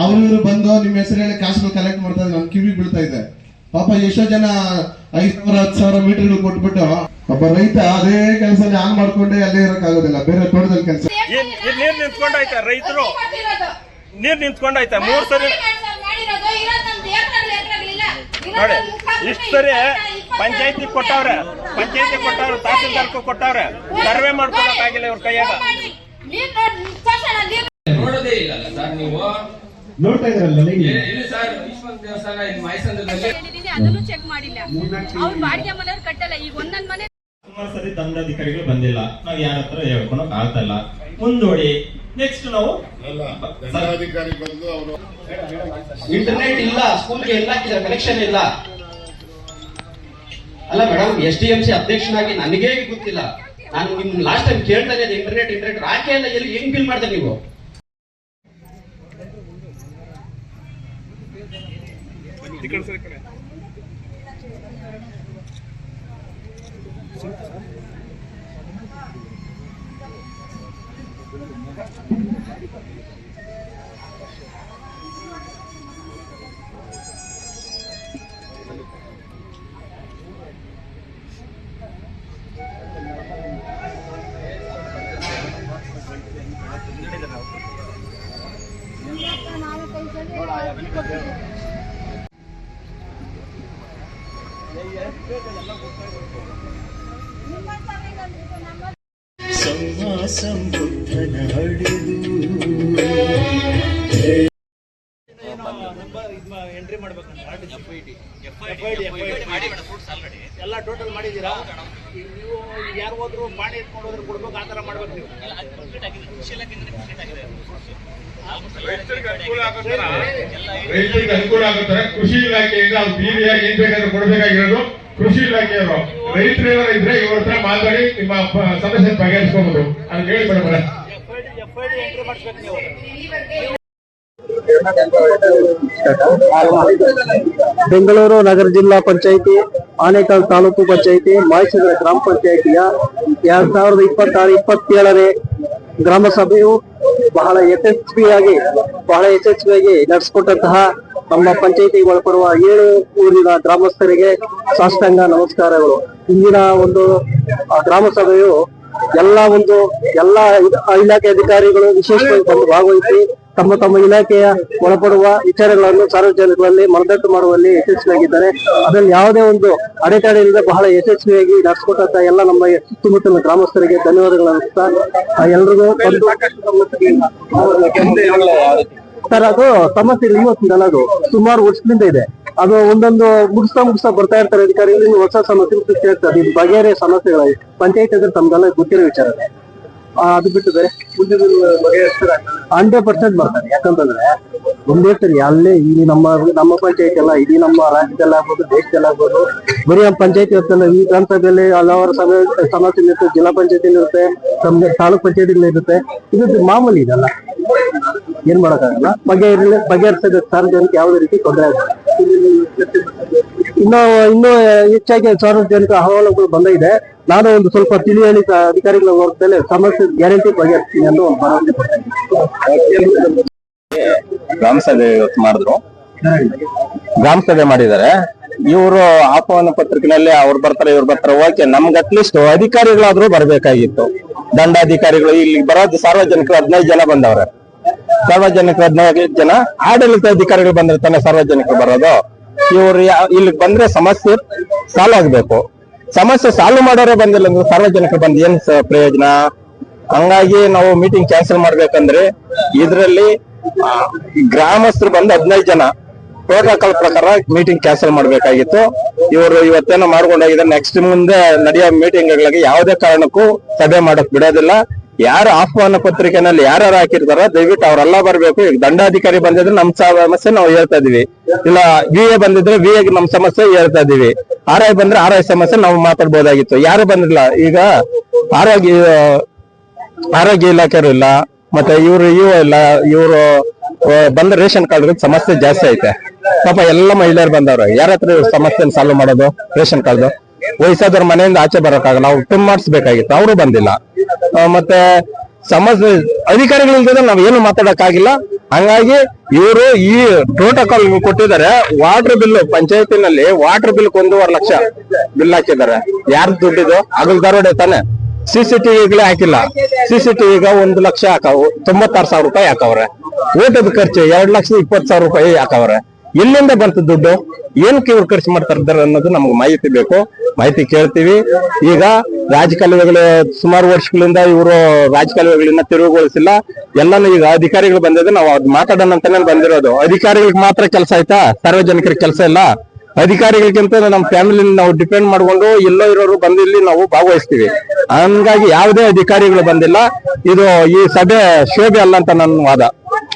ಅವರು ಬಂದು ನಿಮ್ಮ ಹೆಸರು ಹೇಳಿ ಕಾಸುಗಳು ಕಲೆಕ್ಟ್ ಮಾಡ್ತಾ ಇದ್ದಾರೆ. ನಮ್ ಕಿವಿ ಬೀಳ್ತಾ ಇದೆ. ಪಾಪ ಎಷ್ಟೋ ಜನ 5,000 10,000 ಮೀಟರ್ಗಳು ಕೊಟ್ಬಿಟ್ಟು ಒಬ್ಬ ರೈತ ಅದೇ ಕೆಲಸ ಆನ್ ಮಾಡ್ಕೊಂಡೆ ಅಲ್ಲೇ ಇರಕ್ಕಾಗೋದಿಲ್ಲ, ಬೇರೆ ತೋಟದಲ್ಲಿ ಕೆಲಸ. ನೀರ್ ನಿಂತ್ಕೊಂಡಾಯ್ತಾ ರೈತರು? ನೀರ್ ನಿಂತ್ಕೊಂಡಾಯ್ತಾ 3 ಸರಿ ನೋಡಿ. ಇಷ್ಟು ಸರಿ ಪಂಚಾಯತಿ ಕೊಟ್ಟವ್ರೆ, ತಹಸೀಲ್ದಾರ್ಗೂ ಕೊಟ್ಟವ್ರೆ, ಸರ್ವೆ ಮಾಡ್ಕೊಳಕ್ಕಾಗಿಲ್ಲ ಇವ್ರ ಕೈಯಾಗ. ನೋಡೋದೇ ಇಲ್ಲ ಸರ್, ನೀವು ನೋಡ್ತಾ ಇದ್ರಲ್ಲ ಸರ್ ವಿಶ್ವನಾಥ ದೇವಸ್ಥಾನ ಮೈಸಂದ್ರದಲ್ಲಿ ಅದನ್ನು ಚೆಕ್ ಮಾಡಿಲ್ಲ. ಅವ್ರು ಬಾಡಿಗೆ ಮನೆಯವ್ರು ಕಟ್ಟಲ್ಲ. ಈಗ ಒಂದೊಂದ್ ಮನೆ ಸುಮಾರು ಸರಿ ದಂಡಾಧಿಕಾರಿಗಳು ಬಂದಿಲ್ಲ, ನಾವ್ ಯಾರ ಹತ್ರ ಹೇಳ್ಕೊಳಕ್ ಆಗ್ತಾ ಇಲ್ಲ. ಮುಂದೋಡಿ ನೆಕ್ಸ್ಟ್ ನಾವು ದಂಡಾಧಿಕಾರಿ ಬಂದು ಅವರು ಇಂಟರ್ನೆಟ್ ಇಲ್ಲ, ಸ್ಕೂಲ್ಗೆ ಎಲ್ಲ ಕನೆಕ್ಷನ್ ಇಲ್ಲ. ಅಲ್ಲ ಮೇಡಮ್, SDMC ಅಧ್ಯಕ್ಷನಾಗಿ ನನಗೇ ಗೊತ್ತಿಲ್ಲ. ನಾನು ನಿಮ್ ಲಾಸ್ಟ್ ಟೈಮ್ ಕೇಳ್ತಾ ಇದ್ದೆ ಇಂಟರ್ನೆಟ್ ರಾಕೆ ಎಲ್ಲ ಎಲ್ಲಿ ಹೆಂಗ್ ಬಿಲ್ ಮಾಡ್ದೆ ನೀವು? ಎಂಟ್ರಿ ಮಾಡ್ಬೇಕಂತ ಎಲ್ಲ ಟೋಟಲ್ ಮಾಡಿದೀರಾ? ನೀವು ಯಾರು ಹೋದ್ರು ಪಾಣಿ ಇಟ್ಕೊಂಡು ಹೋದ್ರೆ ಕೊಡ್ಬೇಕು, ಆ ತರ ಮಾಡ್ಬೇಕು ನೀವು. ರೈತರಿಗೆ ಅನುಕೂಲ ಆಗೋ ತರ ಕೃಷಿ ಇಲಾಖೆಯಿಂದ ಬೀದಿಯಾಗಿ ಏನ್ ಬೇಕಾದ್ರೂ ಕೊಡಬೇಕಾಗಿರೋದು ಕೃಷಿ ಇಲಾಖೆಯವರು. ರೈತರು ಏನಾರ ಇದ್ರೆ ಇವ್ರ ಹತ್ರ ಮಾತಾಡಿ ನಿಮ್ಮ ಸಮಸ್ಯೆ ಬಗೆಹರಿಸ್ಕೋಬಹುದು. ಅದನ್ನ ಹೇಳಿ ಮೇಡಮ್. ಎಂಟ್ರಿ ಮಾಡಿಸ್ಬೇಕು ನೀವು. ಬೆಂಗಳೂರು ನಗರ ಜಿಲ್ಲಾ ಪಂಚಾಯಿತಿ, ಆನೇಕಲ್ ತಾಲೂಕು ಪಂಚಾಯಿತಿ, ಮೈಸೂರು ಗ್ರಾಮ ಪಂಚಾಯಿತಿಯ 2026-27ನೇ ಗ್ರಾಮ ಸಭೆಯು ಬಹಳ ಯಶಸ್ವಿಯಾಗಿ ನಡೆಸಿಕೊಟ್ಟಂತಹ ನಮ್ಮ ಪಂಚಾಯಿತಿಗೆ ಒಳಪಡುವ 7 ಊರಿನ ಗ್ರಾಮಸ್ಥರಿಗೆ ಸಾಷ್ಟಾಂಗ ನಮಸ್ಕಾರಗಳು. ಇಂದಿನ ಒಂದು ಗ್ರಾಮ ಸಭೆಯು ಎಲ್ಲ ಇಲಾಖೆ ಅಧಿಕಾರಿಗಳು ವಿಶೇಷವಾಗಿ ಬಂದು ಭಾಗವಹಿಸಿ ತಮ್ಮ ಇಲಾಖೆಯ ಒಳಪಡುವ ವಿಚಾರಗಳನ್ನು ಸಾರ್ವಜನಿಕರಲ್ಲಿ ಮನದಟ್ಟು ಮಾಡುವಲ್ಲಿ ಯಶಸ್ವಿಯಾಗಿದ್ದಾರೆ. ಅದರಲ್ಲಿ ಯಾವುದೇ ಒಂದು ಅಡೆತಡೆಯಿಲ್ಲದೆ ಬಹಳ ಯಶಸ್ವಿಯಾಗಿ ನಡೆಸಿಕೊಟ್ಟಂತ ಎಲ್ಲ ನಮ್ಮ ಸುತ್ತಮುತ್ತಲಿನ ಗ್ರಾಮಸ್ಥರಿಗೆ ಧನ್ಯವಾದಗಳು ಅನಿಸ್ತಾ ಎಲ್ರಿಗೂ ಸರ್, ಅದು ಸಮಸ್ಯೆ ಇವತ್ತಿಂದಲ್ಲ, ಅದು ಸುಮಾರು ವರ್ಷದಿಂದ ಇದೆ. ಅದು ಒಂದೊಂದು ಮುಗಿಸ್ತಾ ಬರ್ತಾ ಇರ್ತಾರೆ ಅಧಿಕಾರಿಗಳು, ಇನ್ನು ಹೊಸ ಸಮಸ್ಯೆ ಸೃಷ್ಟಿ ಆಗ್ತದೆ. ಇದು ಬಗೆಹರಿಯ ಸಮಸ್ಯೆಗಳಾಗಿ ಪಂಚಾಯತ್ ಅಂದ್ರೆ ತಮ್ಗೆಲ್ಲ ಗೊತ್ತಿರೋ ವಿಚಾರ. ಅದು ಬಿಟ್ಟು ಬೇರೆ 100% ಮಾಡ್ತಾರೆ. ಯಾಕಂತಂದ್ರೆ ಒಂದೇ ಸರಿ ಅಲ್ಲೇ ಇಲ್ಲಿ ನಮ್ಮ ಪಂಚಾಯತ್ ಎಲ್ಲ ಇಡೀ ನಮ್ಮ ರಾಜ್ಯದಲ್ಲಿ ಆಗ್ಬೋದು, ದೇಶದಲ್ಲಿ ಆಗ್ಬೋದು, ಬರೀ ನಮ್ಮ ಪಂಚಾಯತಿ ಇರ್ತಲ್ಲ, ಈ ವಿಧಾನಸಭೆಯಲ್ಲಿ ಹಲವಾರು ಸಮಸ್ಯೆ ಇರುತ್ತೆ. ಜಿಲ್ಲಾ ಪಂಚಾಯತಿ ಇರುತ್ತೆ, ನಮ್ಗೆ ತಾಲೂಕ್ ಪಂಚಾಯತಿಗಳು ಇರುತ್ತೆ. ಇದು ಮಾಮೂಲಿ, ಇದೆಲ್ಲ ಏನ್ ಮಾಡಕ್ಕಾಗಲ್ಲ. ಬಗೆಹರಿಸಿದ ಸಾರ್ವಜನಿಕ ಯಾವುದೇ ರೀತಿ ತೊಂದರೆ ಆಗಲ್ಲ. ಇನ್ನೂ ಹೆಚ್ಚಾಗಿ ಸಾರ್ವಜನಿಕ ಅಹವಾಲುಗಳು ಬಂದಿದೆ. ನಾನು ಒಂದು ಸ್ವಲ್ಪ ತಿಳಿ ಹೇಳಿ ಅಧಿಕಾರಿಗಳ ವರ್ಗದಲ್ಲಿ ಸಮಸ್ಯೆ ಗ್ಯಾರಂಟಿ ಬಗೆಹರಿಸ್ತೀನಿ ಅಂತ ಒಂದು ಭರವಸೆ ಕೊಡ್ತೀನಿ. ಗ್ರಾಮ ಸಭೆ ಇವತ್ತು ಮಾಡಿದ್ರು, ಗ್ರಾಮ ಸಭೆ ಮಾಡಿದ್ದಾರೆ. ಇವರು ಆಹ್ವಾನ ಪತ್ರಿಕೆಯಲ್ಲಿ ಅವ್ರು ಬರ್ತಾರೆ ಇವ್ರು ಬರ್ತಾರೆ, ಓಕೆ. ನಮ್ಗೆ ಅಟ್ಲೀಸ್ಟ್ ಅಧಿಕಾರಿಗಳಾದ್ರೂ ಬರ್ಬೇಕಾಗಿತ್ತು. ದಂಡಾಧಿಕಾರಿಗಳು ಇಲ್ಲಿ ಬರೋದು ಸಾರ್ವಜನಿಕರು 15 ಜನ ಬಂದವ್ರೆ. ಸಾರ್ವಜನಿಕರು 15 ಜನ, ಆಡಳಿತ ಅಧಿಕಾರಿಗಳು ಬಂದಿರ್ತಾನೆ ಸಾರ್ವಜನಿಕರು ಬರೋದು. ಇವ್ರು ಇಲ್ಲಿಗೆ ಬಂದ್ರೆ ಸಮಸ್ಯೆ ಸಾಲ್ವ್ ಆಗ್ಬೇಕು. ಸಮಸ್ಯೆ ಸಾಲ್ವ್ ಮಾಡೋರೇ ಬಂದಿಲ್ಲ ಅಂದ್ರೆ ಸಾರ್ವಜನಿಕರು ಬಂದ್ ಏನ್ ಪ್ರಯೋಜನ? ಹಂಗಾಗಿ ನಾವು ಮೀಟಿಂಗ್ ಕ್ಯಾನ್ಸಲ್ ಮಾಡ್ಬೇಕಂದ್ರೆ ಇದರಲ್ಲಿ ಗ್ರಾಮಸ್ಥರು ಬಂದು 15 ಜನ ಪ್ರೋಟೋಕಾಲ್ ಪ್ರಕಾರ ಮೀಟಿಂಗ್ ಕ್ಯಾನ್ಸಲ್ ಮಾಡ್ಬೇಕಾಗಿತ್ತು. ಇವರು ಇವತ್ತೇನೋ ಮಾಡ್ಕೊಂಡೋಗಿದ್ದಾರೆ. ನೆಕ್ಸ್ಟ್ ಮುಂದೆ ನಡೆಯೋ ಮೀಟಿಂಗ್ಗಳಿಗೆ ಯಾವುದೇ ಕಾರಣಕ್ಕೂ ಸಭೆ ಮಾಡಕ್ ಬಿಡೋದಿಲ್ಲ. ಯಾರು ಆಹ್ವಾನ ಪತ್ರಿಕೆನಲ್ಲಿ ಯಾರು ಹಾಕಿರ್ತಾರ ದಯವಿಟ್ಟು ಅವರೆಲ್ಲ ಬರ್ಬೇಕು. ಈಗ ದಂಡಾಧಿಕಾರಿ ಬಂದಿದ್ರೆ ನಮ್ ಸಮಸ್ಯೆ ನಾವು ಹೇಳ್ತಾ ಇದೀವಿ, ಇಲ್ಲ VA ಬಂದಿದ್ರೆ VA ನಮ್ ಸಮಸ್ಯೆ ಹೇಳ್ತಾ ಇದೀವಿ, RI ಬಂದ್ರೆ RI ಸಮಸ್ಯೆ ನಾವು ಮಾತಾಡ್ಬೋದಾಗಿತ್ತು. ಯಾರು ಬಂದಿಲ್ಲ. ಈಗ ಆರೋಗ್ಯ ಇಲಾಖೆಯವರು ಇಲ್ಲ, ಮತ್ತೆ ಇವ್ರು ಇಲ್ಲ. ಇವರು ಬಂದ ರೇಷನ್ ಕಾರ್ಡ್ ಸಮಸ್ಯೆ ಜಾಸ್ತಿ ಐತೆ. ಪಾಪ ಎಲ್ಲ ಮಹಿಳೆಯರು ಬಂದವ್ರು, ಯಾರ ಹತ್ರ ಸಮಸ್ಯೆ ಸಾಲ್ವ್ ಮಾಡೋದು? ರೇಷನ್ ಕಾರ್ಡ್ ವಯಸ್ಸಾದವ್ರ ಮನೆಯಿಂದ ಆಚೆ ಬರೋಕ್ಕಾಗಲ್ಲ, ನಾವು ತುಂಬ ಮಾಡಿಸ್ಬೇಕಾಗಿತ್ತು, ಅವರು ಬಂದಿಲ್ಲ. ಮತ್ತೆ ಅಧಿಕಾರಿಗಳಿಂದ ನಾವ್ ಏನು ಮಾತಾಡಕ್ಕಾಗಿಲ್ಲ. ಹಂಗಾಗಿ ಇವರು ಈ ಪ್ರೋಟೋಕಾಲ್ ಕೊಟ್ಟಿದ್ದಾರೆ. ವಾಟರ್ ಬಿಲ್ ಪಂಚಾಯತಿನಲ್ಲಿ ವಾಟರ್ ಬಿಲ್ 1.5 ಲಕ್ಷ ಬಿಲ್ ಹಾಕಿದ್ದಾರೆ. ಯಾರ್ದು ದುಡ್ಡಿದು? ಹಗಲ್ ದರೋಡೆ ತಾನೆ. CCTVಗಳೇ ಹಾಕಿಲ್ಲ. CCTVಗ 1 ಲಕ್ಷ ಹಾಕವು 96,000 ರೂಪಾಯಿ ಹಾಕವ್ರೆ. ಊಟದ ಖರ್ಚು 2,20,000 ರೂಪಾಯಿ ಹಾಕವ್ರೆ. ಎಲ್ಲಿಂದ ಬಂತು ದುಡ್ಡು? ಏನಕ್ಕೆ ಇವ್ರು ಖರ್ಚು ಮಾಡ್ತಾ ಇದ್ದಾರೆ ಅನ್ನೋದು ನಮ್ಗೆ ಮಾಹಿತಿ ಬೇಕು. ಮಾಹಿತಿ ಕೇಳ್ತೀವಿ. ಈಗ ರಾಜಕಾಲುವೆಗಳು ಸುಮಾರು ವರ್ಷಗಳಿಂದ ಇವರು ರಾಜಕಾಲುವೆಗಳನ್ನ ತಿರುವುಗೊಳಿಸಿಲ್ಲ. ಎಲ್ಲಾನು ಈಗ ಅಧಿಕಾರಿಗಳು ಬಂದಿದೆ. ನಾವು ಅದ್ ಮಾತಾಡೋಣ ಅಂತಾನೆ ಬಂದಿರೋದು. ಅಧಿಕಾರಿಗಳಿಗೆ ಮಾತ್ರ ಕೆಲಸ ಆಯ್ತಾ? ಸಾರ್ವಜನಿಕರಿಗೆ ಕೆಲಸ ಇಲ್ಲ. ಅಧಿಕಾರಿಗಳಿಗಿಂತ ನಮ್ಮ ಫ್ಯಾಮಿಲಿ ನಾವು ಡಿಪೆಂಡ್ ಮಾಡ್ಕೊಂಡು ಎಲ್ಲೋ ಇರೋರು ಬಂದು ಇಲ್ಲಿ ನಾವು ಭಾಗವಹಿಸ್ತೀವಿ. ಹಂಗಾಗಿ ಯಾವುದೇ ಅಧಿಕಾರಿಗಳು ಬಂದಿಲ್ಲ. ಇದು ಈ ಸಭೆ ಶೋಭೆ ಅಲ್ಲ ಅಂತ ನನ್ನ ವಾದ.